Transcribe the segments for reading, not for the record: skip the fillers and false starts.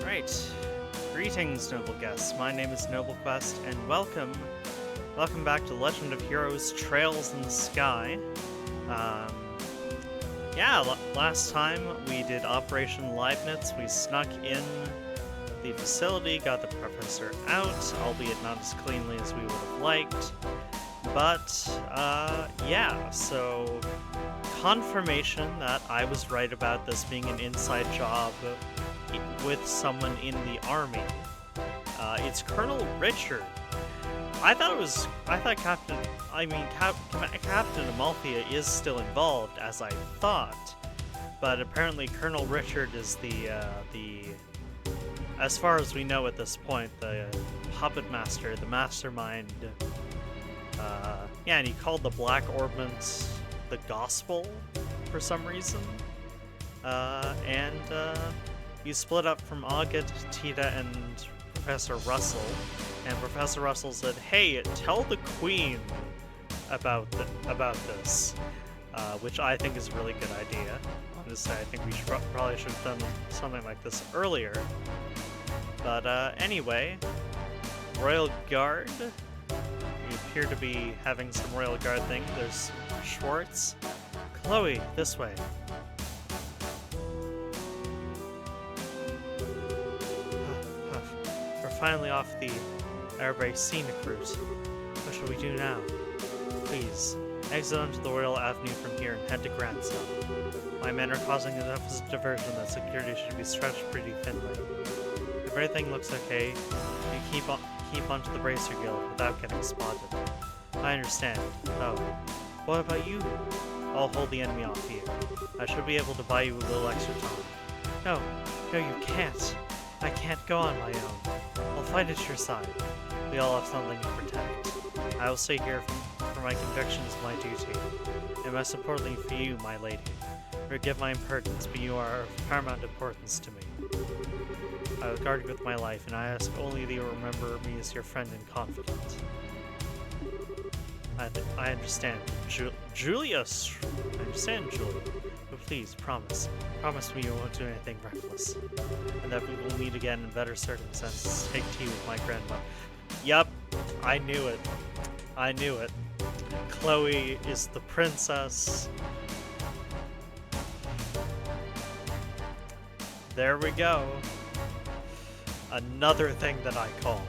Right. Greetings, noble guests. My name is NobleQuest, and welcome back to Legend of Heroes Trails in the Sky. Last time we did Operation Leibniz. We snuck in the facility, got the professor out, albeit not as cleanly as we would have liked. But, so confirmation that I was right about this being an inside job with someone in the army. It's Colonel Richard. I thought Captain Amalthea is still involved, as I thought, but apparently Colonel Richard is the, as far as we know at this point, the puppet master, the mastermind. And he called the Black Orbment the Gospel for some reason. You split up from August, Tita, and Professor Russell. And Professor Russell said, "Hey, tell the Queen about this," which I think is a really good idea. Honestly, I think we probably should have done something like this earlier. But anyway, Royal Guard. We appear to be having some Royal Guard thing. There's Schwartz. Chloe, this way. We're finally off the very scenic route. What shall we do now? Please, exit onto the Royal Avenue from here and head to Grandson. My men are causing enough diversion that security should be stretched pretty thinly. If everything looks okay, you keep onto the Bracer Guild without getting spotted. I understand. Oh, what about you? I'll hold the enemy off you. I should be able to buy you a little extra time. No, you can't. I can't go on my own. I'll fight at your side. We all have something to protect. I will stay here for my convictions, my duty. And most importantly for you, my lady. Forgive my impertinence, but you are of paramount importance to me. I will guard you with my life, and I ask only that you remember me as your friend and confidant. I understand. Julius! I understand, Julia. But please, promise me you won't do anything reckless. And that we will meet again in better circumstances to take tea with my grandma. Yup, I knew it. Chloe is the princess. There we go. Another thing that I called.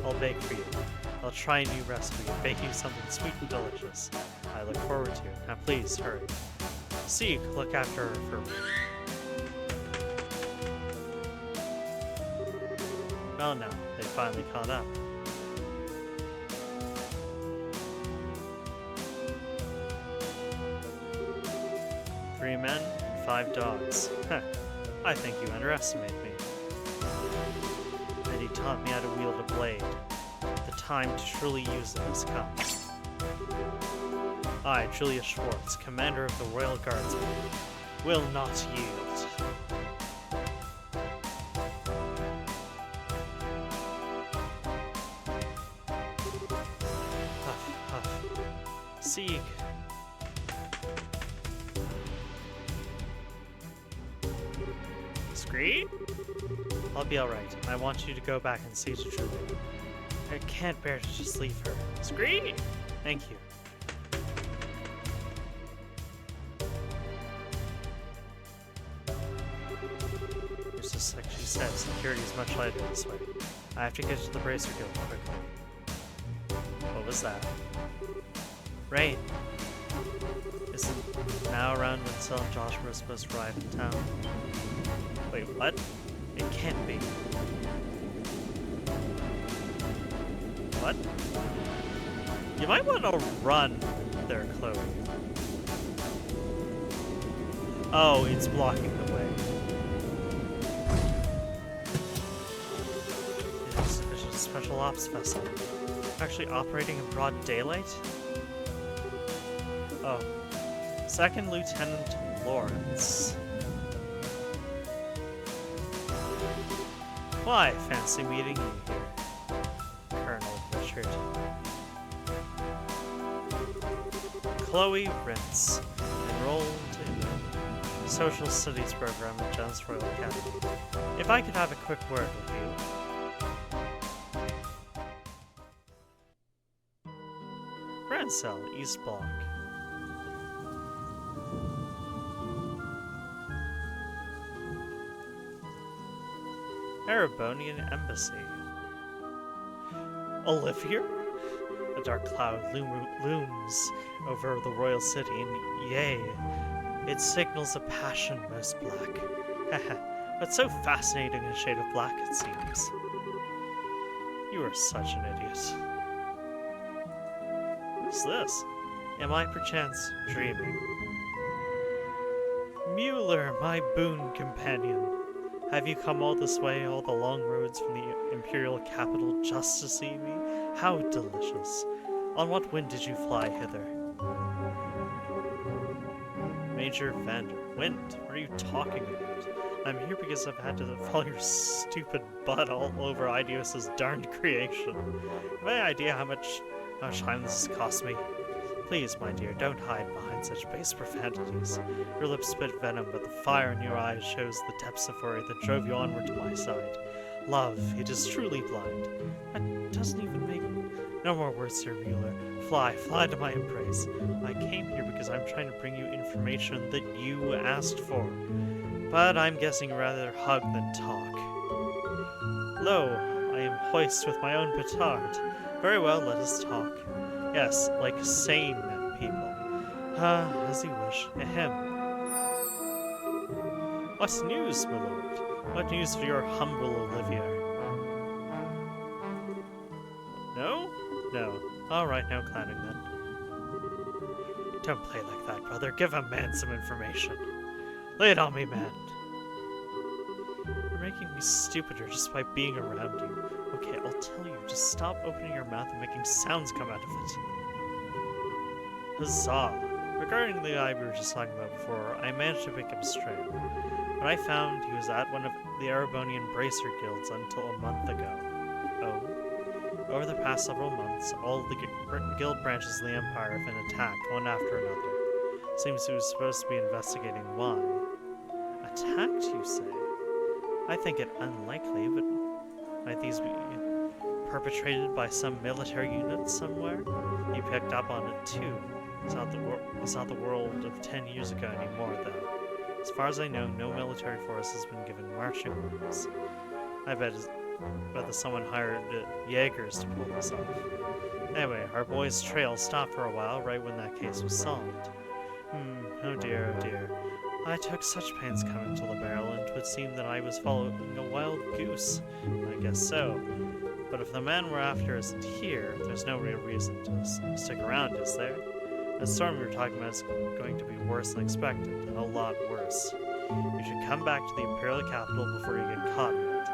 I'll bake for you. I'll try a new recipe and bake you something sweet and delicious. I look forward to it. Now please, hurry. See, look after her for me. Oh no, they finally caught up. Three men, 5 dogs. Heh, I think you underestimate me. And he taught me how to wield a blade. The time to truly use it has come. I, Julius Schwartz, commander of the Royal Guardsmen, will not yield. Huff, huff. Sieg. Scree? I'll be alright. I want you to go back and see to Julia. I can't bear to just leave her. Scree! Thank you. Just like she said, security is much lighter this way. I have to get to the Bracer Guild quickly. What was that? Rain. Isn't now around when Sel and Joshua are supposed to arrive in town? Wait, what? It can't be. What? You might want to run there, Chloe. Oh, it's blocking the way. It's a special ops vessel. Actually operating in broad daylight? Oh. Second Lieutenant Lawrence. Why, fancy meeting you here, Colonel Richard. Chloe Ritz, enrolled in the social studies program at Gems Royal Academy. If I could have a quick word with you. Grand Cell, East Block. Erebonian Embassy. Olivia? A dark cloud looms over the royal city, and yea, it signals a passion most black. But so fascinating a shade of black, it seems. You are such an idiot. Who's this? Am I perchance dreaming? Mueller, my boon companion. Have you come all this way, all the long roads from the imperial capital, just to see me? How delicious. On what wind did you fly hither? Major Vander. Wind? What are you talking about? I'm here because I've had to follow your stupid butt all over Idios's darned creation. Have any idea how much time this has cost me? Please, my dear, don't hide behind such base profanities. Your lips spit venom, but the fire in your eyes shows the depths of fury that drove you onward to my side. Love, it is truly blind. That doesn't even make... No more words, Sir Mueller. Fly to my embrace. I came here because I'm trying to bring you information that you asked for. But I'm guessing rather hug than talk. Lo, I am hoist with my own petard. Very well, let us talk. Yes, like sane people. As you wish. Ahem. What news, my lord? What news for your humble Olivia? No? No. Alright, no clowning then. Don't play like that, brother. Give a man some information. Lay it on me, man. You're making me stupider just by being around you. Okay, I'll tell you. Just stop opening your mouth and making sounds come out of it. Huzzah! Regarding the guy we were just talking about before, I managed to pick him straight. But I found he was at one of the Erebonian Bracer Guilds until a month ago. Oh? Over the past several months, all of the guild branches of the Empire have been attacked, one after another. Seems he was supposed to be investigating why. Attacked, you say? I think it unlikely, but might these be perpetrated by some military unit somewhere? You picked up on it too. It's not the world of 10 years ago anymore, though. As far as I know, no military force has been given marching orders. I bet that someone hired Jaegers to pull this off. Anyway, our boy's trail stopped for a while right when that case was solved. Oh dear, oh dear. I took such pains coming to the barrel, and it would seem that I was following a wild goose. I guess so. But if the man we're after isn't here, there's no real reason to stick around, is there? The storm you're talking about is going to be worse than expected. A lot worse. You should come back to the Imperial capital before you get caught in it.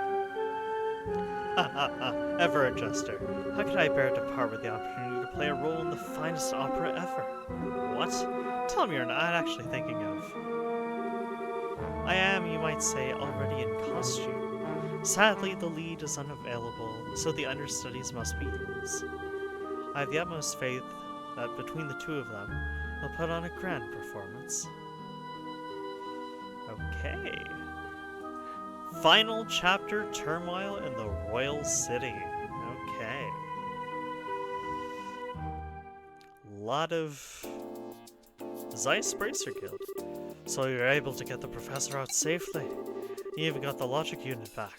Ever a jester. How could I bear to part with the opportunity to play a role in the finest opera ever? What? Tell me you're not actually thinking of. I am, you might say, already in costume. Sadly, the lead is unavailable, so the understudies must be yours. I have the utmost faith that between the two of them, they'll put on a grand performance. Okay. Final chapter, Turmoil in the Royal City. Okay. Lot of Zeiss Bracer Guild. So you're able to get the professor out safely. You even got the logic unit back.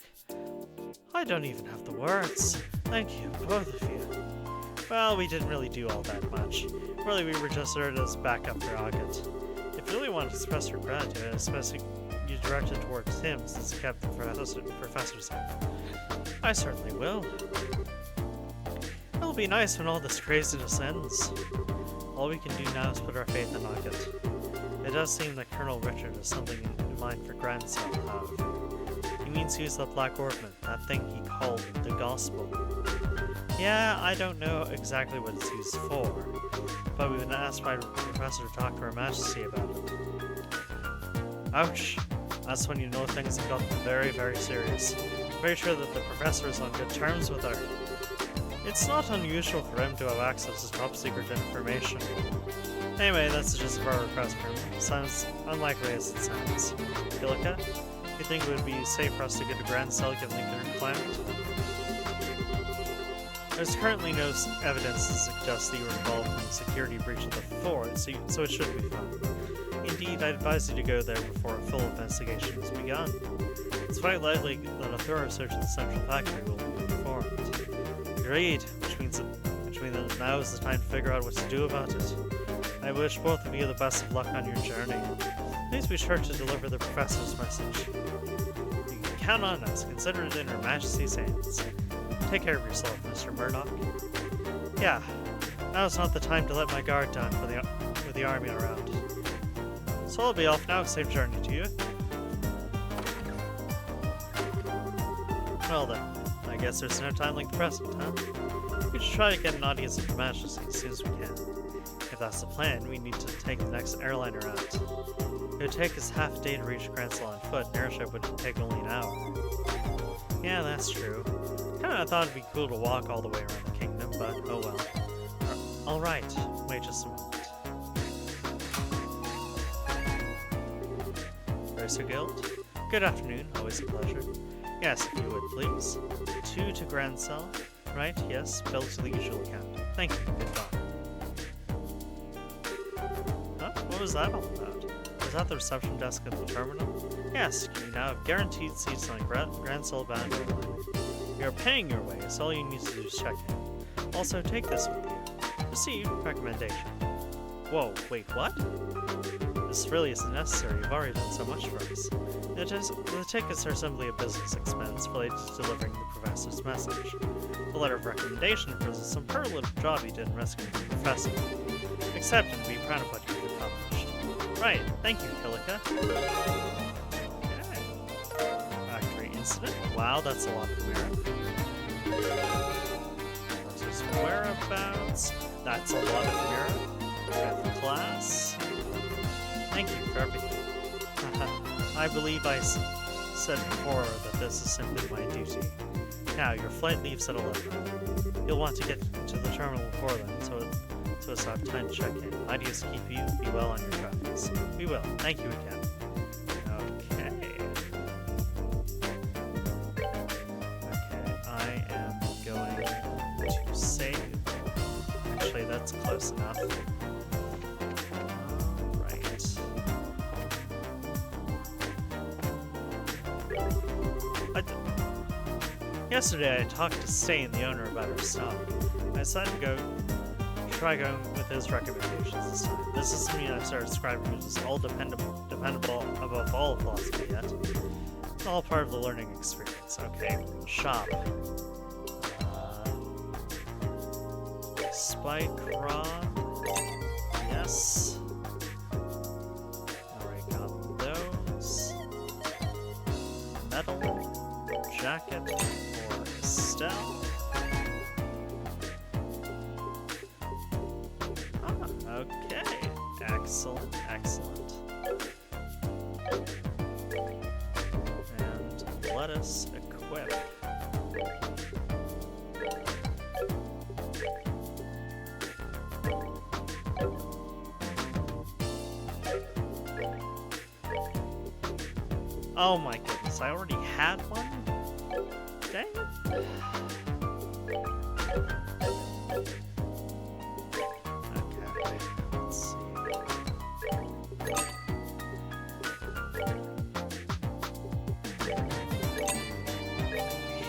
I don't even have the words. Thank you, both of you. Well, we didn't really do all that much. Really, we were just there as backup for August. If you really want to express your gratitude, especially you direct it towards him since he kept the professor's help, I certainly will. It'll be nice when all this craziness ends. All we can do now is put our faith in August. It does seem that Colonel Richard has something in mind for grandson, however. He means to use the Black Ornament, that thing he called the Gospel. Yeah, I don't know exactly what it's used for, but we've been asked by the professor to talk to Her Majesty about it. Ouch! That's when you know things have gotten very, very serious. I'm pretty sure that the professor is on good terms with her. It's not unusual for him to have access to top secret information. Anyway, that's just our request for me. Sounds unlikely as it sounds. Ilika, you think it would be safe for us to get a grand cell given the current climate? There's currently no evidence to suggest that you were involved in the security breach of the fort, so it should be fine. Indeed, I'd advise you to go there before a full investigation has begun. It's quite likely that a thorough search of the central factory will be performed. Agreed, which means that now is the time to figure out what to do about it. I wish both of you the best of luck on your journey. Please be sure to deliver the professor's message. You can count on us. Consider it in Her Majesty's hands. Take care of yourself, Mr. Murdoch. Yeah, now's not the time to let my guard down with the army around. So I'll be off now. Safe journey to you. Well then, I guess there's no time like the present, huh? We should try to get an audience of Her Majesty as soon as we can. If that's the plan, we need to take the next airliner out. It would take us half a day to reach Grancel on foot, and airship would take only an hour. Yeah, that's true. Kinda thought it'd be cool to walk all the way around the kingdom, but oh well. Alright, wait just a moment. Racer Guild? Good afternoon, always a pleasure. Yes, if you would, please. 2 to Grancel. Right, yes, bill to the usual account. Thank you, goodbye. Huh? What was that all about? Was that the reception desk at the terminal? Yes, you now have guaranteed seats on a Grancel bound airline. You are paying your way, so all you need to do is check in. Also, take this with you. Received recommendation. Whoa, wait, what? This really isn't necessary. You've already done so much for us. The tickets are simply a business expense related to delivering the professor's message. The letter of recommendation for the superlative job you did in rescuing the professor. Accept and be proud of what you've accomplished. Right, thank you, Hilika. Okay. Factory incident. Wow, that's a lot of merit. Versus whereabouts. That's a lot of merit. Fifth class. Thank you for everything. I believe I said before that this is simply my duty. Now, your flight leaves at 11. You'll want to get to the terminal before then, so as to have time to check in. Ideas keep you. Be well on your travels. We will. Thank you again. Okay. Okay, I am going to save. Actually, that's close enough. Yesterday, I talked to Stain, the owner, about her stock. I decided to try going with his recommendations this time. This is something I've started describing as all dependable above all philosophy yet. It's all part of the learning experience. Okay, shop. Spike rod. Yes. Already got those. Metal. Jacket. Estelle. Okay. Excellent, excellent. And let us equip. Oh my goodness, I already had one? Dang it. Okay, let's see.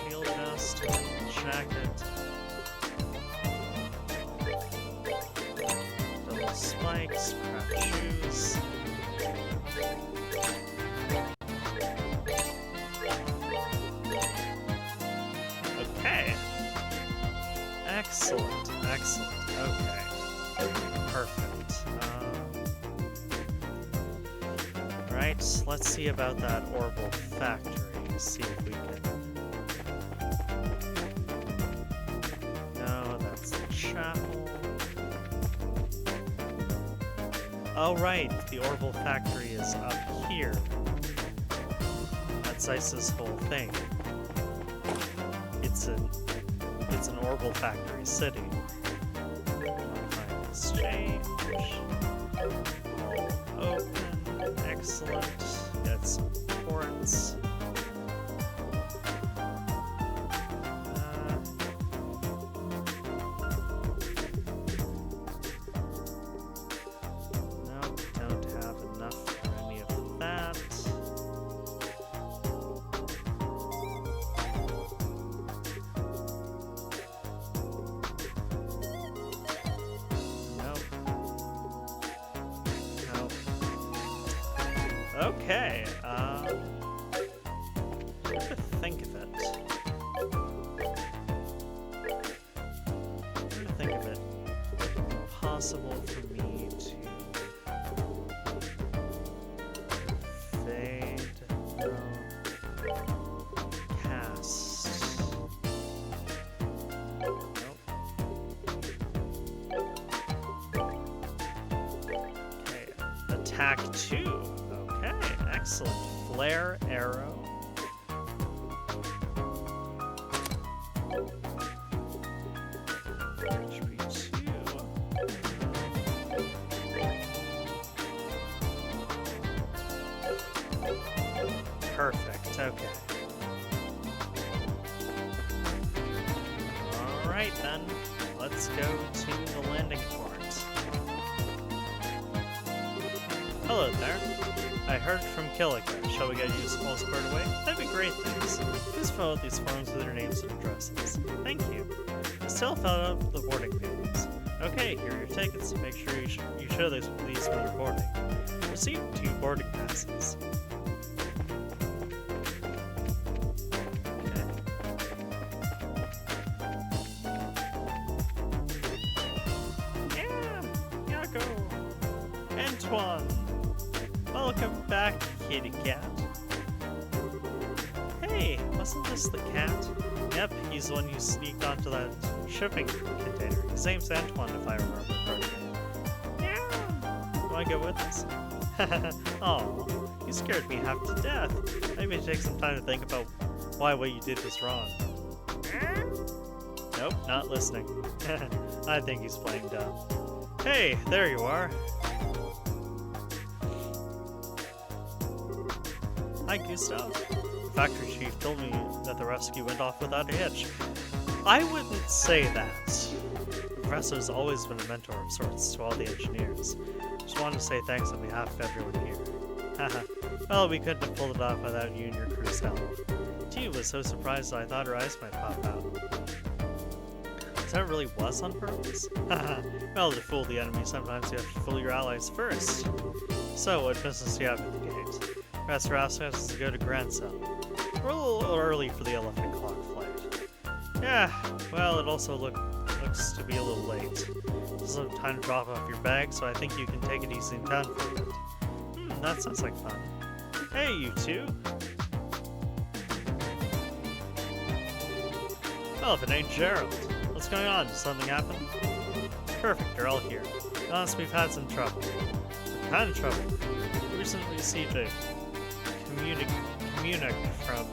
Shield vest, jacket. Double spikes, craft shoes. Excellent, excellent. Okay, perfect. Right, let's see about that orbital factory. See if we can. No, that's the chapel. Oh, right, the orbital factory is up here. That's Ice's whole thing. It's an orbital factory city. Exchange. All open. Excellent. Got some ports. Nope, don't have enough for any of that. Okay, what to think of it? What to think of it? Possible for me to fade, cast. Nope. Okay, attack 2. Excellent. Flare arrow. HP 2. Perfect. Okay. Alright then. Let's go to the landing port. Hello there. I heard from Killica. Shall we get you all squared away? That'd be great, thanks. Please fill out these forms with your names and addresses. Thank you. Still fill out the boarding papers. Okay, here are your tickets. Make sure you show these when you're boarding. Receive 2 boarding passes. Okay. Yeah, go. Antoine. Welcome back, kitty cat. Hey, wasn't this the cat? Yep, he's the one who sneaked onto that shipping container. His name's Antoine, if I remember correctly. Yeah. Wanna go with us? Aw, you scared me half to death. Maybe take some time to think about why what you did was wrong. Nope, not listening. I think he's playing dumb. Hey, there you are. Hi, Gustav. The factory chief told me that the rescue went off without a hitch. I wouldn't say that. The professor's always been a mentor of sorts to all the engineers. Just wanted to say thanks on behalf of everyone here. Haha. Well, we couldn't have pulled it off without you and your crew's help. T was so surprised that I thought her eyes might pop out. So that really was on purpose? Haha. Well, to fool the enemy, sometimes you have to fool your allies first. So, what business do you have at the gate? Professor asked us to go to Grand Cell. We're a little early for the 11 o'clock flight. Yeah, well, it also looks to be a little late. There's no time to drop off your bag, so I think you can take it easy in town for a bit. That sounds like fun. Hey, you two! Well, if it ain't Gerald. What's going on? Did something happen? Perfect, you're all here. Honest, we've had some trouble. What kind of trouble? We recently received a communique from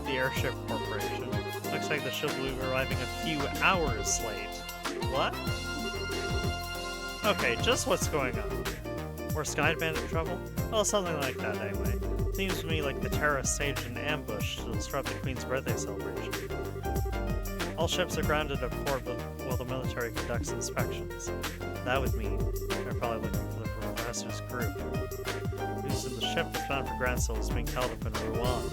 the Airship Corporation. Looks like the ship will be arriving a few hours late. What? Okay, just what's going on? More Sky Bandit trouble? Well, something like that anyway. Seems to me like the terrorists staged an ambush to disrupt the Queen's birthday celebration. All ships are grounded at port while the military conducts inspections. That would mean they're probably looking for the professor's group. News of the ship that's bound for Grand Cell is being held up in Rouen.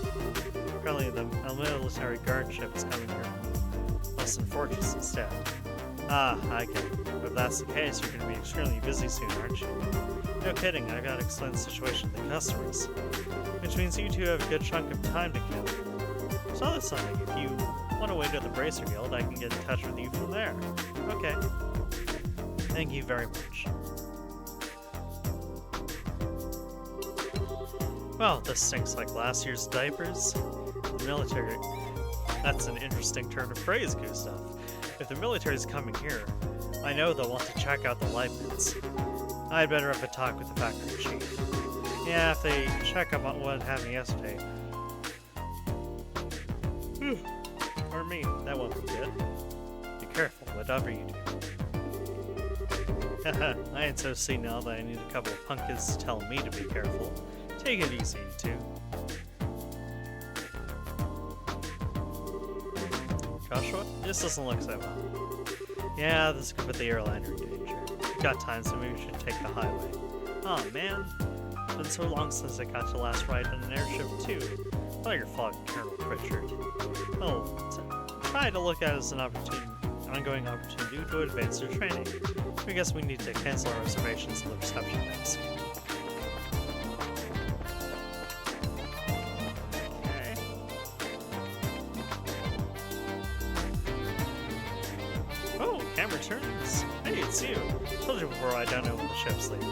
Apparently the military guard ship is coming here from Western Fortress instead. Ah, I get it. But if that's the case, you're going to be extremely busy soon, aren't you? No kidding, I've got to explain the situation to the customers. Which means you two have a good chunk of time to kill. So that's something. If you want to wait at the Bracer Guild, I can get in touch with you from there. Okay. Thank you very much. Well, this stinks like last year's diapers. The military... That's an interesting turn of phrase, Gustav. If the military's coming here, I know they'll want to check out the Leibniz. I'd better have a talk with the factory chief. Yeah, if they check up on what happened yesterday... Or me, that won't be good. Be careful, whatever you do. I ain't so senile that I need a couple of punkins telling me to be careful. Take it easy, you two. Joshua, this doesn't look so well. Yeah, this could put the airliner in danger. We've got time, so maybe we should take the highway. Oh man, it's been so long since I got to last ride on an airship too. Oh, your fault, Colonel Pritchard. Oh, try to look at it as an ongoing opportunity to advance your training. I guess we need to cancel our reservations at the reception desk. Okay. Oh, camera turns. Hey, it's you. Told you before I don't know when the ship's leaving.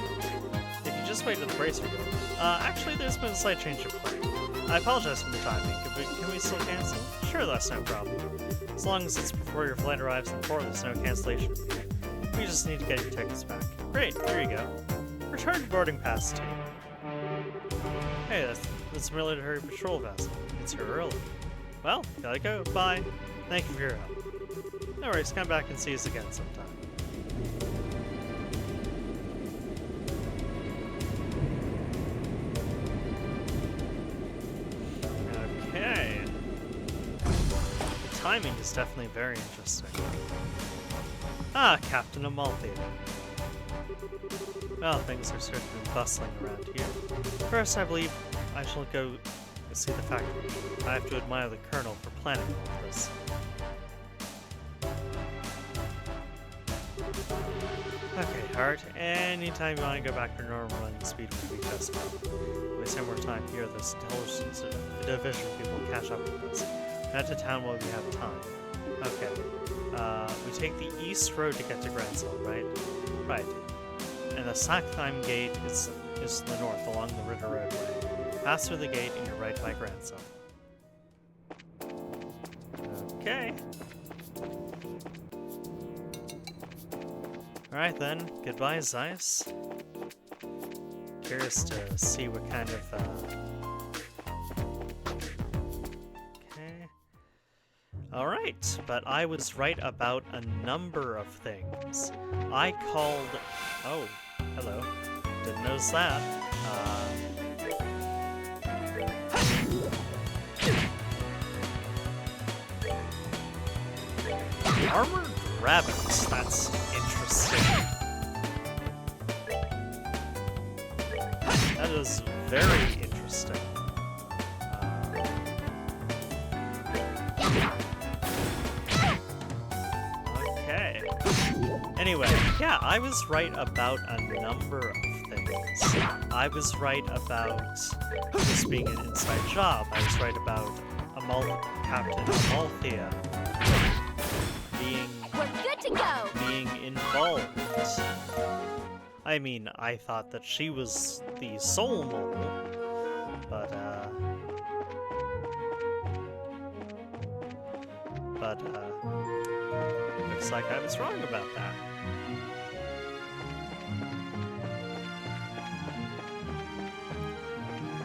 If you just wait to the bracer room. Actually, there's been a slight change of plan. I apologize for the timing. Can we still cancel? Sure, that's no problem. As long as it's before your flight arrives in port, there's no cancellation fee. We just need to get your tickets back. Great, here you go. Return boarding pass to you. Hey, that's a military patrol vessel. It's here early. Well, gotta go. Bye. Thank you for your help. No worries, come back and see us again sometime. Okay. The timing is definitely very interesting. Ah, Captain Amalthea. Well, things are certainly bustling around here. First, I believe I shall go see the factory. I have to admire the Colonel for planning all this. Okay, Hart, anytime you want to go back to normal running speed would be just fine. If we spend more time here, this intelligence division people will catch up with us. Head to town while we have time. Okay. We take the east road to get to Gransel, right? Right. And the Sackheim Gate is to the north along the Ritter Roadway. Pass through the gate and you're right by Gransel. Okay. Alright then, goodbye Zeiss. Curious to see what kind of, okay. Alright, but I was right about a number of things. I called... Oh, hello. Didn't notice that. Armored rabbits, that's interesting. That is very interesting. Okay. Anyway, yeah, I was right about a number of things. I was right about this being an inside job. I was right about Captain Amalthea being involved. I mean, I thought that she was the sole mole, but looks like I was wrong about that.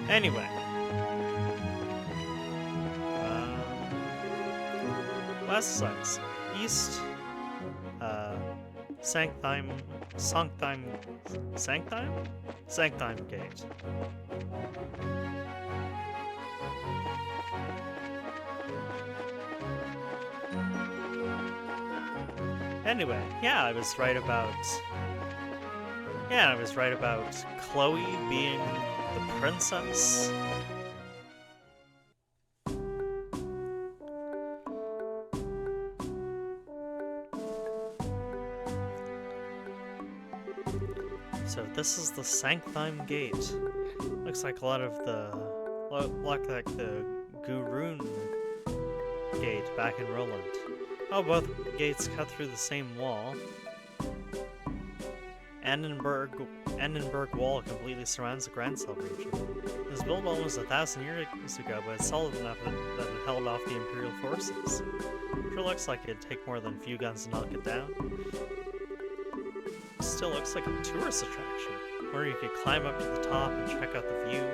Anyway. West sides. East, Sanctheim Gate. Anyway, yeah, I was right about Chloe being the princess. So this is the Sanctheim Gate. Looks like a lot of the Gurun Gate back in Roland. Oh, both gates cut through the same wall. Annenberg Wall completely surrounds the Gransel region. It was built almost 1,000 years ago, but it's solid enough that it held off the Imperial forces. Sure looks like it'd take more than a few guns to knock it down. Still looks like a tourist attraction, or you could climb up to the top and check out the view.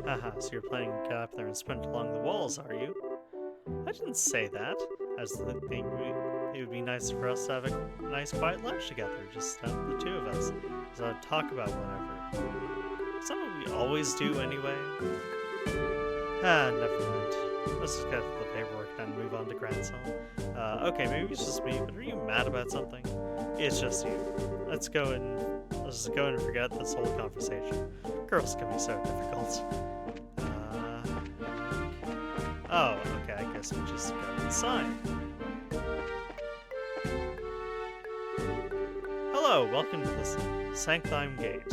Haha, so you're planning to get up there and sprint along the walls, are you? I didn't say that. I was It would be nice for us to have a nice quiet lunch together, just the two of us, so talk about whatever. Something we always do anyway. Never mind. Let's just get the paperwork done and move on to Grand Cell. Okay, maybe it's just me, but are you mad about something? It's just you. Let's just go and forget this whole conversation. Girls can be so difficult. Oh, okay, I guess we just go inside. Hello, welcome to this Sanctum Gate.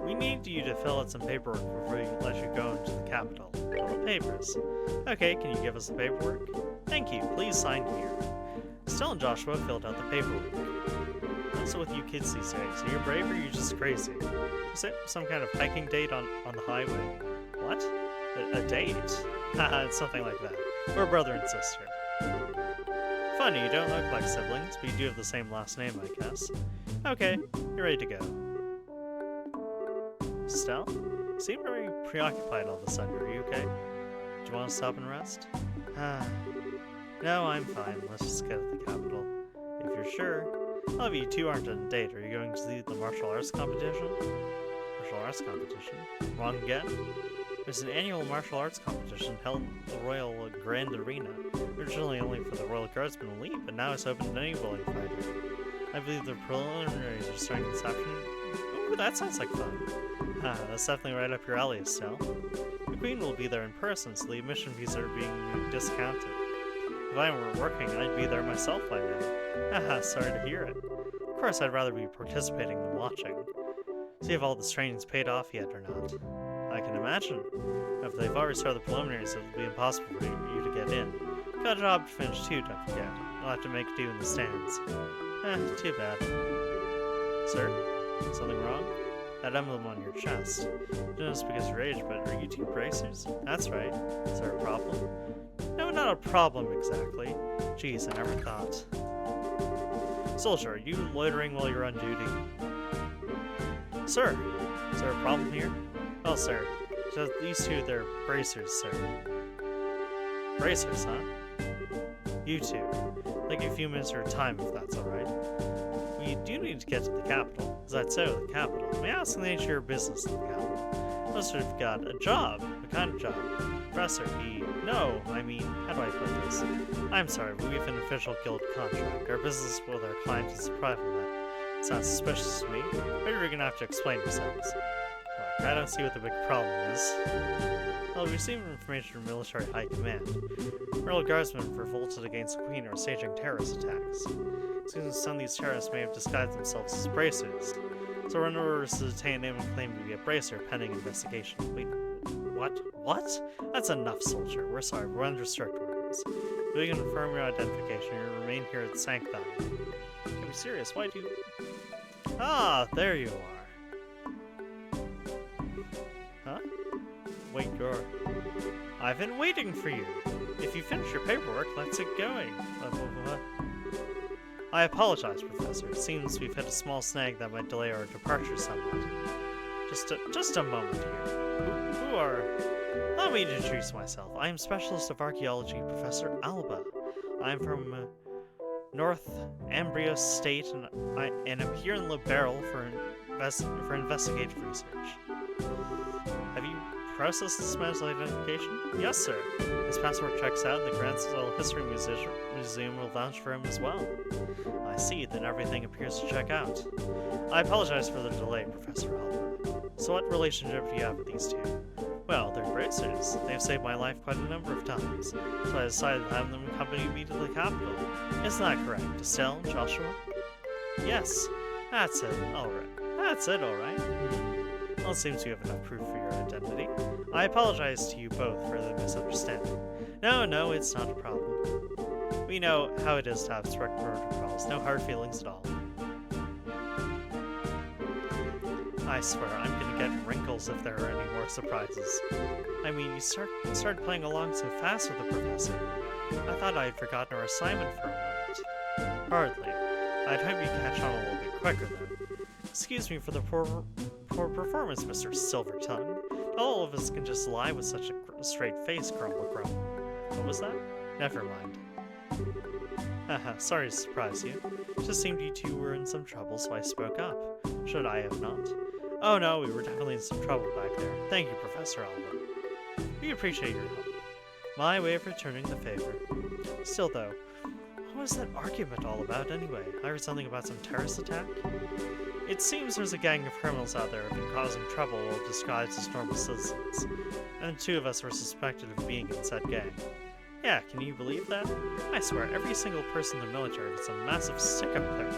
We need you to fill out some paperwork before we let you go into the capital. All the papers. Okay, can you give us the paperwork? Thank you, please sign here. Estelle and Joshua filled out the paperwork. What's with you kids these days? Are you brave or are you just crazy? Is it some kind of hiking date on the highway? What? A date? Haha, it's something like that. We're brother and sister. Funny, you don't look like siblings, but you do have the same last name, I guess. Okay, you're ready to go. Estelle? You seem very preoccupied all of a sudden. Are you okay? Do you want to stop and rest? No, I'm fine. Let's just get to the capital. If you're sure. All of you two aren't on a date. Are you going to see the martial arts competition? Martial arts competition? Wrong again? There's an annual martial arts competition held at the Royal Grand Arena. Originally only for the Royal Guardsmen elite, but now it's open to any willing fighter. I believe the preliminaries are starting this afternoon. Ooh, that sounds like fun. That's definitely right up your alley, Estelle. The Queen will be there in person, so the admission fees are being discounted. If I were working, I'd be there myself by now. Sorry to hear it. Of course, I'd rather be participating than watching. See if all this training's paid off yet or not. I can imagine. If they've already started the preliminaries, it'll be impossible for you to get in. Got a job to finish too, don't forget. You'll have to make do in the stands. Too bad. Sir? Something wrong? That emblem on your chest. Just because of your age, but are you two bracers? That's right. Is there a problem? No, not a problem exactly. Geez, I never thought. Soldier, are you loitering while you're on duty? Sir, is there a problem here? Well, sir, so these two, they're bracers, sir. Bracers, huh? You two. I'll give you a few minutes of your time, if that's alright. We do need to get to the capital. Is that so, the capital? May I ask the nature of your business in the capital? Must have got a job. What kind of job? Professor, No, I mean, how do I put this? I'm sorry, but we have an official guild contract. Our business with our clients is private matter. Sounds suspicious to me. Maybe you're gonna have to explain yourselves. Look, I don't see what the big problem is. Well, we received information from military high command. Royal Guardsmen revolted against the Queen are staging terrorist attacks. It seems some of these terrorists may have disguised themselves as bracers. So we're under orders to detain him and claim to be a bracer pending investigation. Wait, what? What? That's enough, soldier. We're sorry, we're under strict orders. If we can confirm your identification, you remain here at Sanctum. Can be serious, why do you... Ah, there you are. Huh? Wait, you're... I've been waiting for you. If you finish your paperwork, let's get going. I apologize, Professor. It seems we've hit a small snag that might delay our departure somewhat. Just a moment here. Who are... Allow me to introduce myself. I am Specialist of Archaeology, Professor Alba. I'm from North Ambrios State, and I'm here in Liberal for investigative research. Have you processed this man's identification? Yes, sir. His passport checks out, and the Grand Cell History Museum will vouch for him as well. I see, then everything appears to check out. I apologize for the delay, Professor Alba. So what relationship do you have with these two? Well, they're bracers. They've saved my life quite a number of times, so I decided to have them accompany me to the capital. Isn't that correct, Estelle, Joshua? Yes, that's it, alright. That's it, alright. Well, it seems you have enough proof for your identity. I apologize to you both for the misunderstanding. No, it's not a problem. We know how it is to have strict protocols, no hard feelings at all. I swear, I'm gonna get wrinkles if there are any more surprises. I mean, you started playing along so fast with the professor. I thought I had forgotten our assignment for a moment. Hardly. I'd hope you catch on a little bit quicker, though. Excuse me for the poor performance, Mr. Silvertongue. All of us can just lie with such a straight face, grumble. What was that? Never mind. Haha, sorry to surprise you. Just seemed you two were in some trouble, so I spoke up. Should I have not? Oh no, we were definitely in some trouble back there. Thank you, Professor Alba. We appreciate your help. My way of returning the favor. Still though, what was that argument all about anyway? I heard something about some terrorist attack? It seems there's a gang of criminals out there who have been causing trouble while disguised as normal citizens, and the two of us were suspected of being in said gang. Yeah, can you believe that? I swear, every single person in the military is a massive stick up there.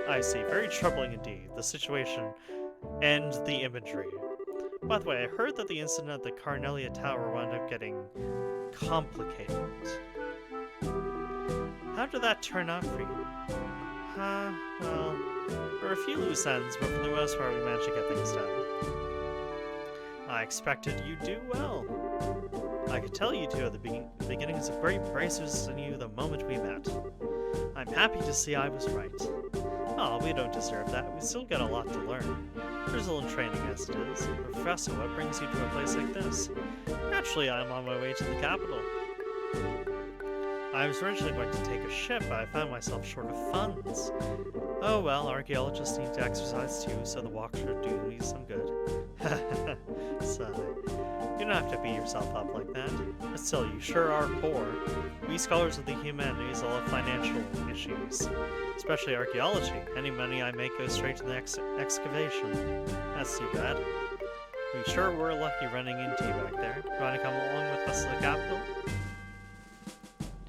I see, very troubling indeed, the situation and the imagery. By the way, I heard that the incident at the Carnelia Tower wound up getting complicated. How did that turn out for you? Well, there were a few loose ends, but for the most part we managed to get things done. I expected you'd do well. I could tell you two at the beginnings of great braces in you the moment we met. I'm happy to see I was right. Oh, we don't deserve that. We still got a lot to learn. There's a little training as it is. Professor, what brings you to a place like this? Naturally, I'm on my way to the capital. I was originally going to take a ship, but I found myself short of funds. Oh well, archaeologists need to exercise too, so the walk should do me some good. Sigh. You don't have to beat yourself up like that. But still, you sure are poor. We scholars of the humanities all have financial issues. Especially archaeology. Any money I make goes straight to the excavation. That's too bad. We sure were lucky running into you back there. You want to come along with us to the capital?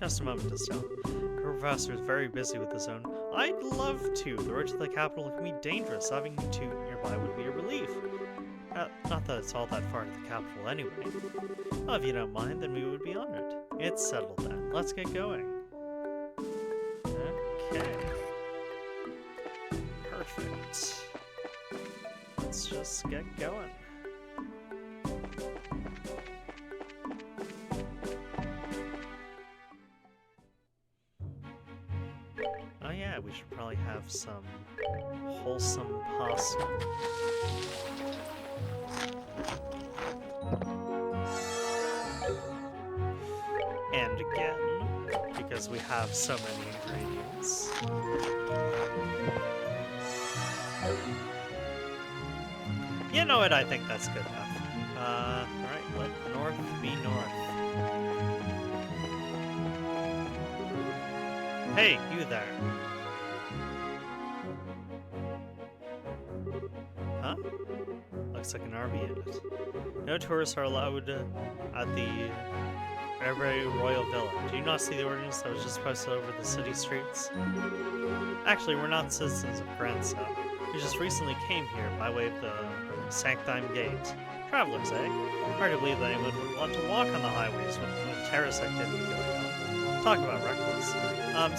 Just a moment, Estelle. The professor is very busy with his own. I'd love to. The road to the capital can be dangerous. Having you two nearby would be a relief. Not that it's all that far to the capital anyway. Well, if you don't mind, then we would be honored. It's settled then. Let's get going. Okay. Perfect. Let's just get going. Oh yeah, we should probably have some wholesome pasta. And again, because we have so many ingredients. You know what? I think that's good enough. Alright, let north be north. Hey, you there. Huh? Looks like an army unit. No tourists are allowed at the Royal Villa. Do you not see the ordinance that was just posted over the city streets? Actually, we're not citizens of Grand Cell. We just recently came here by way of the Sanctime Gate. Travelers, eh? Hard to believe that anyone would want to walk on the highways with terrorist activity going on. Talk about reckless.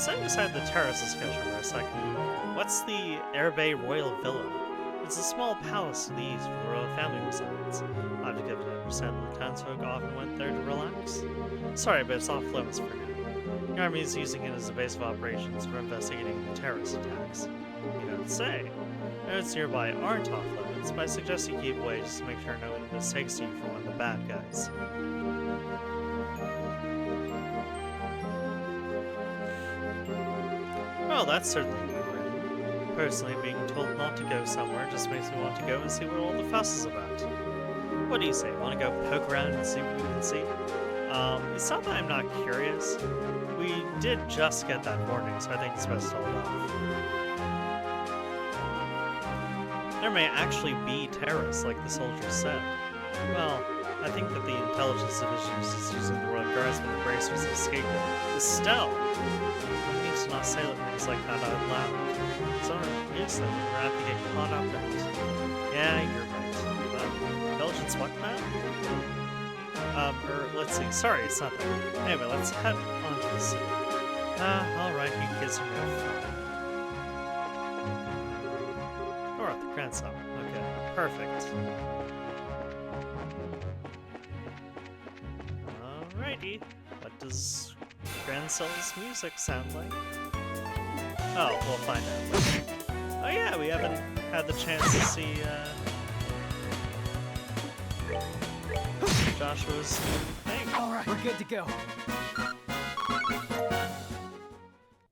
Setting aside the terrorist discussion for a second, what's the Herbe Royal Villa? It's a small palace to the east where the royal family resides. I have to give it to understand that the townsfolk often went there to relax. Sorry, but it's off limits for now. The army is using it as a base of operations for investigating the terrorist attacks. You don't say. Notes nearby aren't off limits, but I suggest you keep away just to make sure no one mistakes you for one of the bad guys. Well, that's certainly new. Personally, being told not to go somewhere just makes me want to go and see what all the fuss is about. What do you say? Want to go poke around and see what we can see? It's not that I'm not curious. We did just get that warning, so I think it's best to hold off. There may actually be terrorists, like the soldiers said. Well, I think that the intelligence division is just using the Royal Guardsmen and bracers to escape them. Estelle! I need to not say things like that out loud. So is that we're going to have to get caught up in it. Yeah, you're right. Intelligence what now? Let's see. Sorry, it's not that. Anyway, let's head on to the city. Alright, you kids are no fun. North, Grand Cell. Okay, perfect. Alrighty. What does Grand Cell's music sound like? Oh, we'll find out. Oh yeah, we haven't had the chance to see, Joshua's new thing. Alright, we're good to go.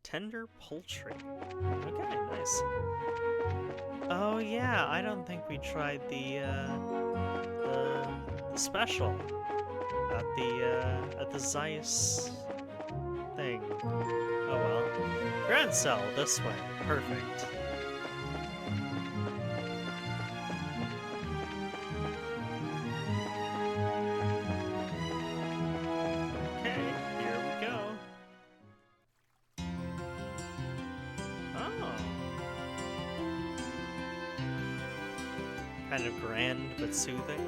Tender poultry. Okay, nice. Oh yeah, I don't think we tried the special at the Zeiss thing. Oh well. Grand Cell, this way. Perfect. Okay, here we go. Oh. Kind of grand but soothing.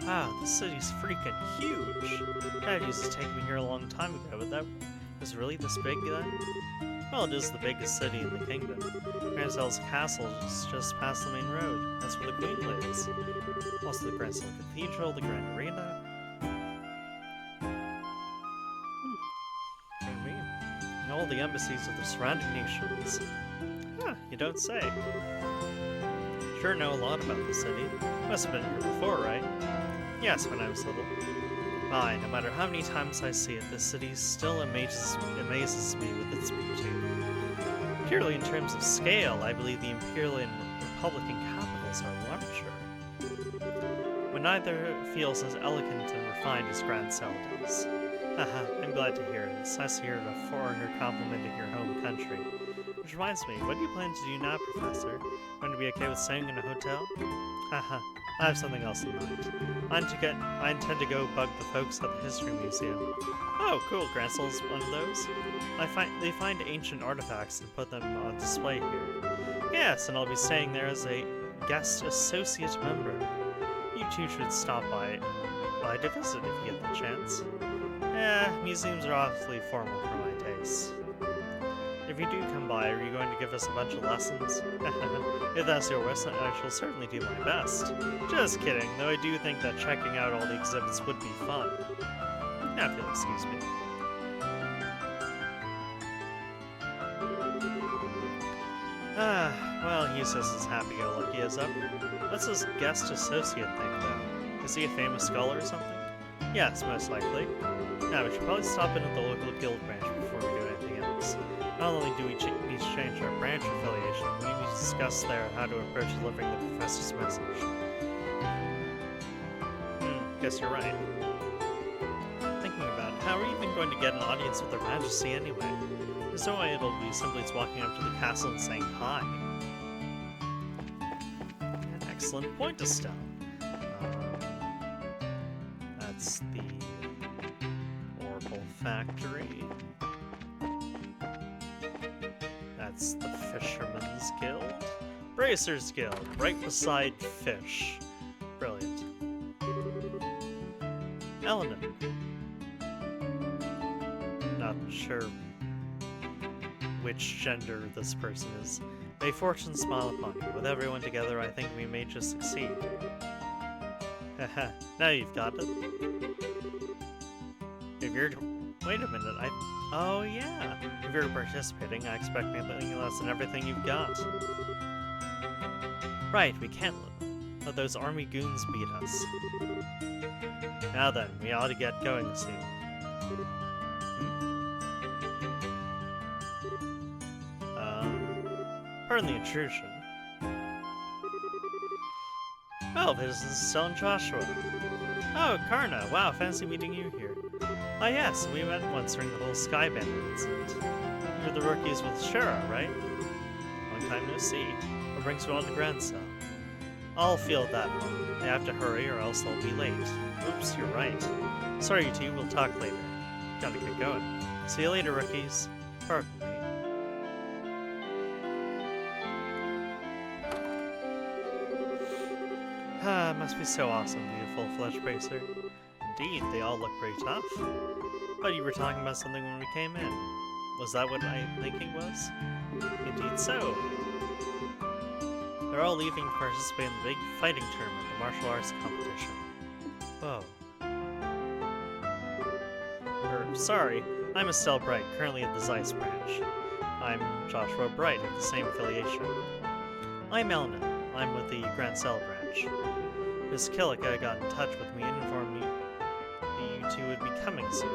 Wow, this city's freaking huge! God, it used to take me here a long time ago, but that was really this big then? Well, it is the biggest city in the kingdom. Grand Cell's castle is just past the main road. That's where the queen lives. Also the Grand Cell Cathedral, the Grand Arena. Pardon me. And all the embassies of the surrounding nations. Huh, you don't say. Sure know a lot about the city. Must have been here before, right? Yes, when I was little. Fine, no matter how many times I see it, this city still amazes me with its beauty. Purely in terms of scale, I believe the Imperial and Republican capitals are larger. But neither feels as elegant and refined as Grand Cell does. Haha, I'm glad to hear it. It's nice to hear a foreigner complimenting your home country. Which reminds me, what do you plan to do now, Professor? Going to be okay with staying in a hotel? Haha, I have something else in mind. I intend to go bug the folks at the History Museum. Oh, cool, Grand Cell's one of those? They find ancient artifacts and put them on display here. Yes, and I'll be staying there as a guest associate member. You two should stop by to visit if you get the chance. Museums are awfully formal for my tastes. If you do come by, are you going to give us a bunch of lessons? If that's your wish, I shall certainly do my best. Just kidding, though I do think that checking out all the exhibits would be fun. Now, if you'll excuse me. Well, Eustace is happy-go-lucky as ever. What's this guest associate thing, though? Is he a famous scholar or something? Yes, most likely. Now, we should probably stop in at the local guild branch before we do anything else. Not only do we need to change our branch affiliation, we need to discuss there how to approach delivering the professor's message. Guess you're right. Thinking about it, how are you even going to get an audience with Her Majesty anyway? There's no way it'll be simply walking up to the castle and saying hi. An excellent point, Estelle. That's the Oracle Factory. That's the Fisherman's Guild. Bracer's Guild, right beside Fish. Brilliant. Eleanor. Not sure which gender this person is. May fortune smile upon you. With everyone together, I think we may just succeed. Haha, now you've got it. If you're... Wait a minute, Oh yeah! If you're participating, I expect nothing less than everything you've got. Right, we can't let those army goons beat us. Now then, we ought to get going soon. Pardon the intrusion. Well, this is Estelle and Joshua. Oh, Karna, wow, fancy meeting you here. Ah yes, we met once during the whole Skyband incident. You're the rookies with Shara, right? Long time no see. What brings you on to Grand Cell? I'll field that one. I have to hurry or else I'll be late. Oops, you're right. Sorry you two, we'll talk later. Gotta get going. See you later, rookies. Pardon me. Must be so awesome, beautiful Flesh Bracer. Indeed, they all look pretty tough. But you were talking about something when we came in. Was that what my thinking was? Indeed so. They're all leaving to participate in the big fighting tournament, the martial arts competition. Whoa. Sorry, I'm Estelle Bright, currently at the Zeiss branch. I'm Joshua Bright, of the same affiliation. I'm Elna. I'm with the Grand Cell branch. Miss Killick got in touch with me and informed me that you hoped you would be coming soon.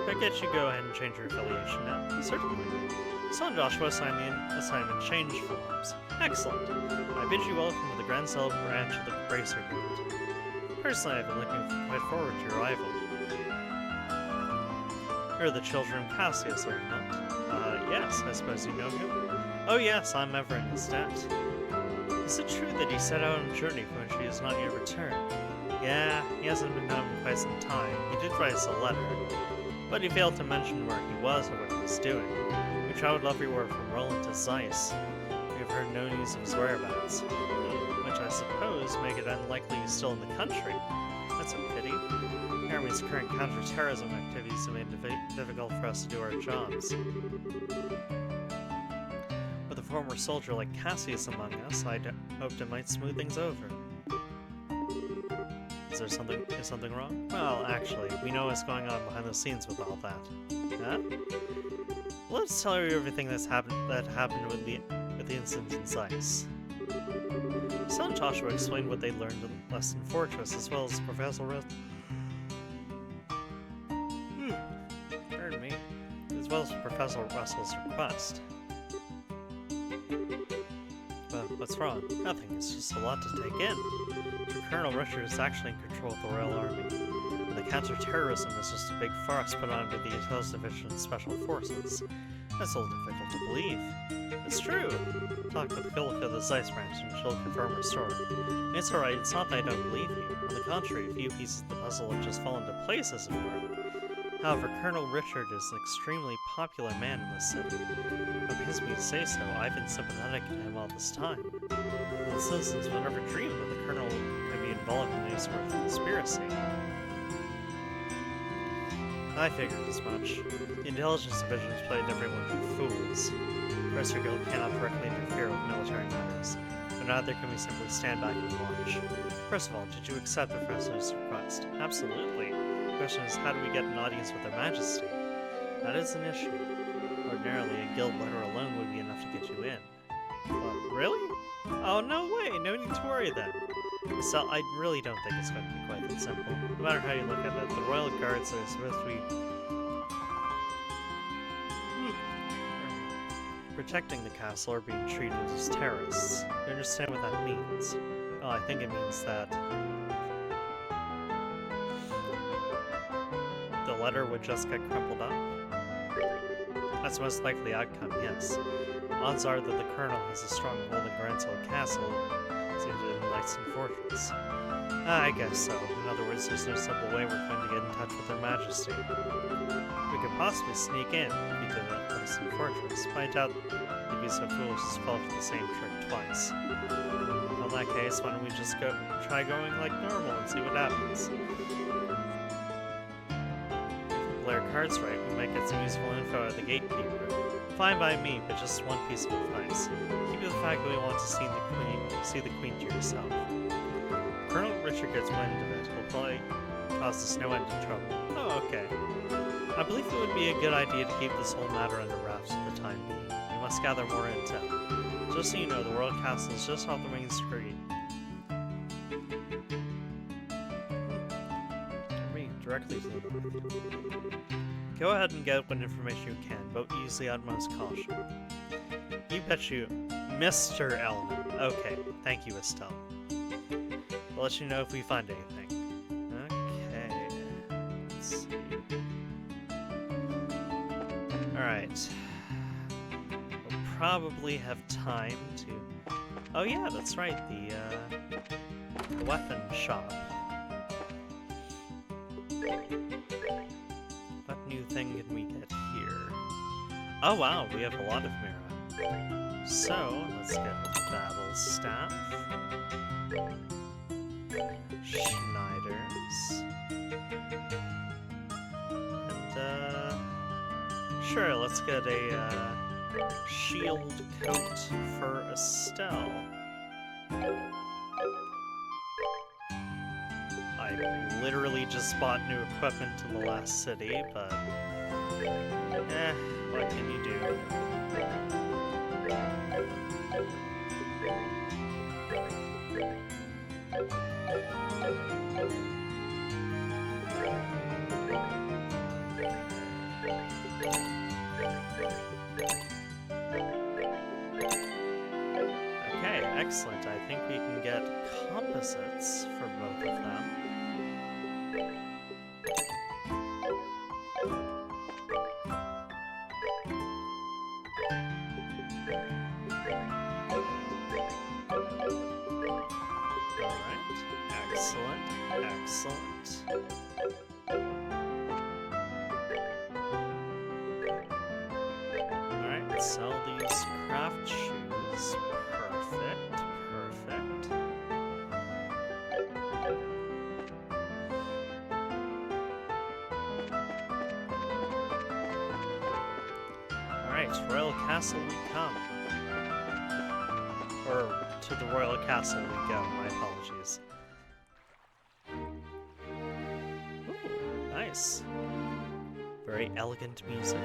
Could I get you go ahead and change your affiliation now? Certainly. Son Joshua signed the assignment change forms. Excellent. I bid you welcome to the Grand Cell branch of the Bracer Guild. Personally, I've been looking quite forward to your arrival. You're the children of Cassius, are you not? Yes, I suppose you know him? Oh yes, I'm ever in his debt. Is it true that he set out on a journey from which he has not yet returned? Yeah, he hasn't been home in quite some time. He did write us a letter, but he failed to mention where he was or what he was doing. We traveled everywhere from Roland to Zeiss. We have heard no news of his whereabouts, which I suppose make it unlikely he's still in the country. That's a pity. The Army's current counter-terrorism activities have made it difficult for us to do our jobs. With a former soldier like Cassius among us, I hoped it might smooth things over. Is something wrong? Well, actually, we know what's going on behind the scenes with all that. Huh? Let's tell you everything that happened with the incident in Zeiss. Son Joshua explained what they learned in Lesson Fortress, as well as Professor Pardon me. As well as Professor Russell's request. But what's wrong? Nothing. It's just a lot to take in. Colonel Richard is actually in control of the Royal Army. And the counter-terrorism is just a big farce put on by the Intelligence Division and Special Forces. That's a little difficult to believe. It's true. Talk with Philip of the Zeiss branch and she'll confirm her story. It's alright, it's not that I don't believe you. On the contrary, a few pieces of the puzzle have just fallen into place, as it were. However, Colonel Richard is an extremely popular man in this city. If it pains me to say so, I've been sympathetic to him all this time. The citizens would never dream that the Colonel could be involved in any sort of conspiracy. I figured as much. The Intelligence Division has played everyone for fools. The Bracer Guild cannot directly interfere with military matters, but neither can we simply stand back and watch. First of all, did you accept the Professor's request? Absolutely. The question is, how do we get an audience with Their Majesty? That is an issue. Ordinarily, a guild letter alone would be enough to get you in. What, really? Oh, no way! No need to worry then. So, I really don't think it's going to be quite that simple. No matter how you look at it, the Royal Guards are supposed to be protecting the castle are being treated as terrorists. You understand what that means? Well, I think it means that the letter would just get crumpled up. That's the most likely outcome, yes. Odds are that the Colonel has a strong hold in Grand Cell Castle, as he did in Lesson Fortress. I guess so. In other words, there's no simple way we're going to get in touch with Their Majesty. We could possibly sneak in if we did that in Lesson Fortress, but I doubt they'd be so foolish as to fall for the same trick twice. In that case, why don't we just try going like normal and see what happens? If we play our cards right, we might get some useful info out of the gatekeeper. Fine by me, but just one piece of advice. Keep the fact that we want to see the Queen to yourself. Colonel Richard gets wind of it. He'll probably cause us no end of trouble. Oh, okay. I believe it would be a good idea to keep this whole matter under wraps for the time being. We must gather more intel. Just so you know, the Royal Castle is just off the main street. Directly to the north. Go ahead and get what information you can, but use the utmost caution. You bet you, Mr. Elman. Okay, thank you, Estelle. I'll let you know if we find anything. Okay, let's see. Alright. We'll probably have time to... Oh yeah, that's right, the weapon shop. What new thing can we get here? Oh wow, we have a lot of Mira. So, let's get the Battle Staff. Schneiders. And, sure, let's get a, shield coat for Estelle. I literally just bought new equipment in the last city, but... what can you do? excellent. I think we can get composites for both of them. Alright, excellent, excellent. Alright, sell these craft shoes. Perfect, perfect. Alright, Royal Castle we come. Or to the Royal Castle we go, my apologies. Ooh, nice. Very elegant music.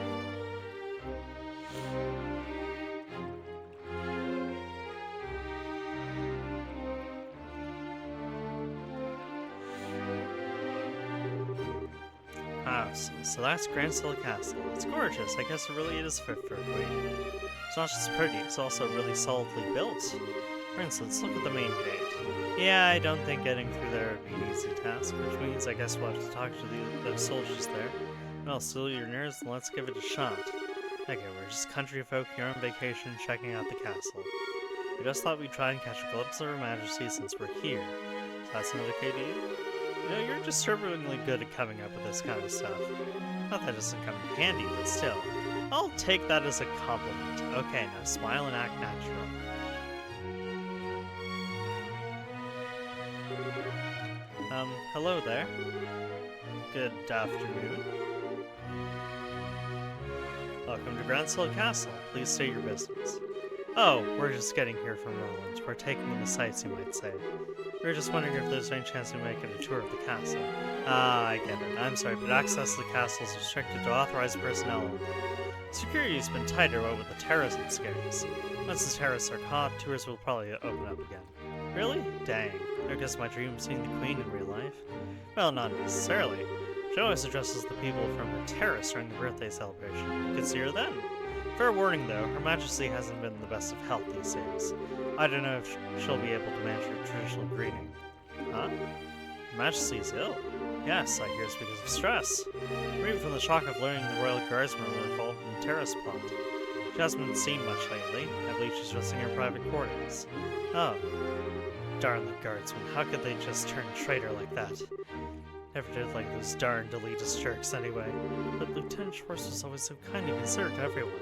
Ah, so that's Grandsill Castle. It's gorgeous. I guess it really is fit for a queen. It's not just pretty, it's also really solidly built. For instance, look at the main gate. Yeah, I don't think getting through there would be an easy task, which means I guess we'll have to talk to those soldiers there. Well, still your nerves, and let's give it a shot. Okay, we're just country folk here on vacation checking out the castle. We just thought we'd try and catch a glimpse of Her Majesty since we're here. Does that sound okay to you? You know, you're disturbingly good at coming up with this kind of stuff. Not that it doesn't come in handy, but still. I'll take that as a compliment. Okay, now smile and act natural. Hello there. Good afternoon. Welcome to Grandsill Castle. Please state your business. Oh, we're just getting here from Roland. We're taking in the sights, you might say. We were just wondering if there's any chance we might get a tour of the castle. Ah, I get it. I'm sorry, but access to the castle is restricted to authorized personnel only. Security's been tighter, what with the terrorists and scares. Once the terrorists are caught, tours will probably open up again. Really? Dang. I guess my dream of seeing the Queen in real life. Well, not necessarily. She always addresses the people from her terrace during the birthday celebration. You could see her then. Fair warning, though, Her Majesty hasn't been in the best of health these days. I don't know if she'll be able to manage her traditional greeting. Huh? Her Majesty is ill? Yes, I hear it's because of stress. Or even from the shock of learning the Royal Guardsmen were involved in the terrorist plot. She hasn't been seen much lately. I believe she's resting in her private quarters. Oh. Darn the Guardsmen. How could they just turn traitor like that? Never did like those darn elitist jerks anyway. But Lieutenant Schwartz was always so kind and considerate to everyone.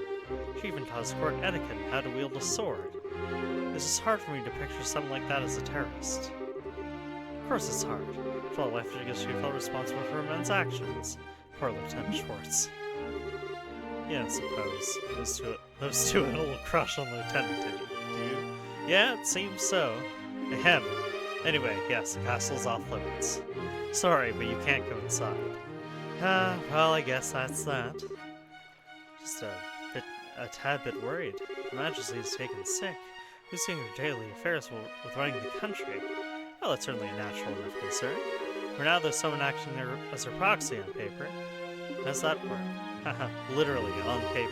She even taught us court etiquette and how to wield a sword. It's just hard for me to picture something like that as a terrorist. Of course it's hard. For all life, I guess she felt responsible for her men's actions. Poor Lieutenant Schwartz. Yeah, I suppose. Those two had a little crush on Lieutenant, did you? Yeah, it seems so. Ahem. Anyway, yes, the castle's off limits. Sorry, but you can't go inside. Well, I guess that's that. Just a tad bit worried. Her Majesty's taken sick. Who's seeing her daily affairs with running the country? Well, that's certainly a natural enough concern. For now, there's someone acting there as her proxy on paper. How's that work? Haha, literally on paper.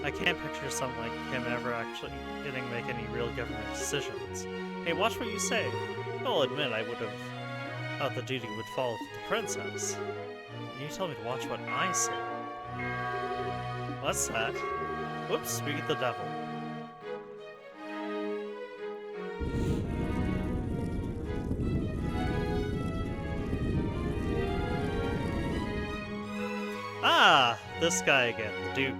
I can't picture someone like him ever actually getting to make any real government decisions. Hey, watch what you say. I'll admit I would have thought the duty would fall to the princess. You tell me to watch what I say. What's that? Whoops, speak of the devil. Ah, this guy again, the Duke.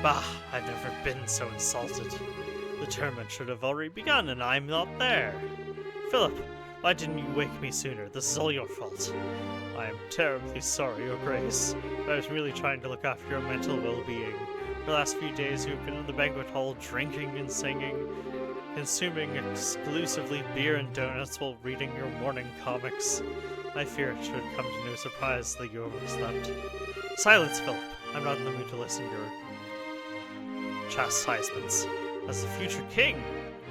Bah, I've never been so insulted. The tournament should have already begun and I'm not there. Philip, why didn't you wake me sooner? This is all your fault. I am terribly sorry, Your Grace. I was really trying to look after your mental well-being. For the last few days you've been in the banquet hall drinking and singing, consuming exclusively beer and donuts while reading your morning comics. I fear it should come to no surprise that you overslept. Silence, Philip. I'm not in the mood to listen to your chastisements. As the future king,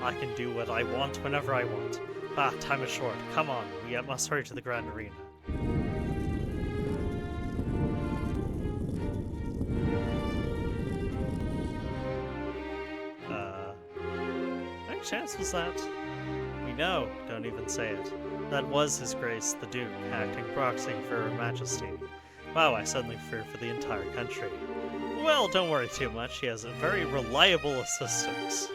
I can do what I want whenever I want. Ah, time is short. Come on, we must hurry to the Grand Arena. chance was that? We know, don't even say it. That was His Grace, the Duke, acting proxy for Her Majesty. Wow, I suddenly fear for the entire country. Well, don't worry too much, he has a very reliable assistant.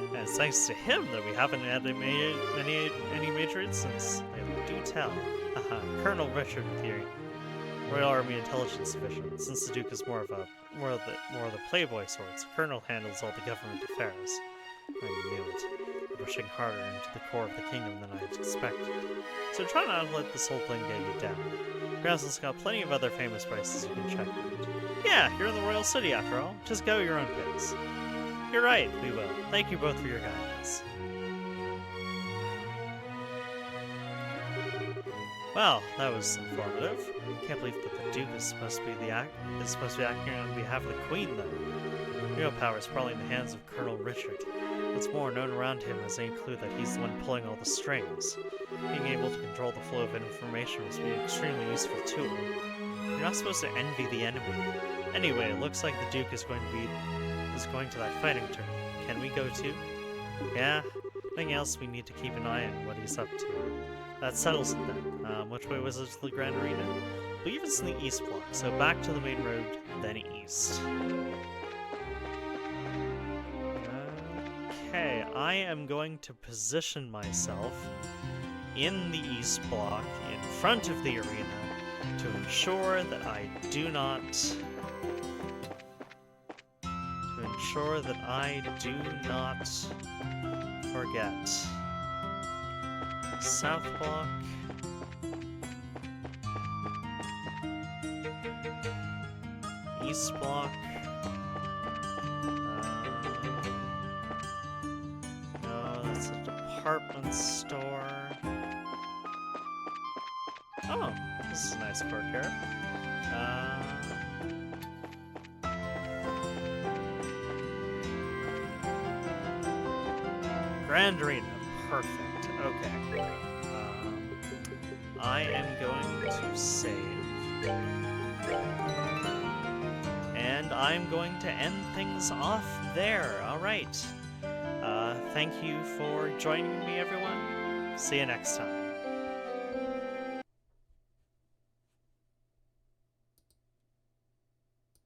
And it's thanks to him that we haven't had any major incidents. I do tell. Colonel Richard with the Royal Army Intelligence Division. Since the Duke is more of the playboy sorts, Colonel handles all the government affairs. I knew it. Pushing harder into the core of the kingdom than I had expected. So try not to let this whole thing get you down. Grazel's got plenty of other famous places you can check out. Yeah, you're in the royal city after all. Just go your own pace. You're right, we will. Thank you both for your guidance. Well, that was informative. I can't believe that the Duke is supposed to be acting on behalf of the Queen, though. Real power is probably in the hands of Colonel Richard. What's more, known around him has any clue that he's the one pulling all the strings. Being able to control the flow of information must be an extremely useful tool. You're not supposed to envy the enemy. Anyway, it looks like the Duke is going to that fighting tournament. Can we go too? Yeah. Anything else we need to keep an eye on what he's up to. That settles it then. Which way was it to the Grand Arena? I believe it's in the east block, so back to the main road, then east. Okay, I am going to position myself in the east block, in front of the arena, to ensure that I do not forget. South block. East block. No, that's a department store. Oh, this is a nice courtyard. Grand Arena, perfect. Okay. I am going to save. And I'm going to end things off there. Alright. Thank you for joining me, everyone. See you next time.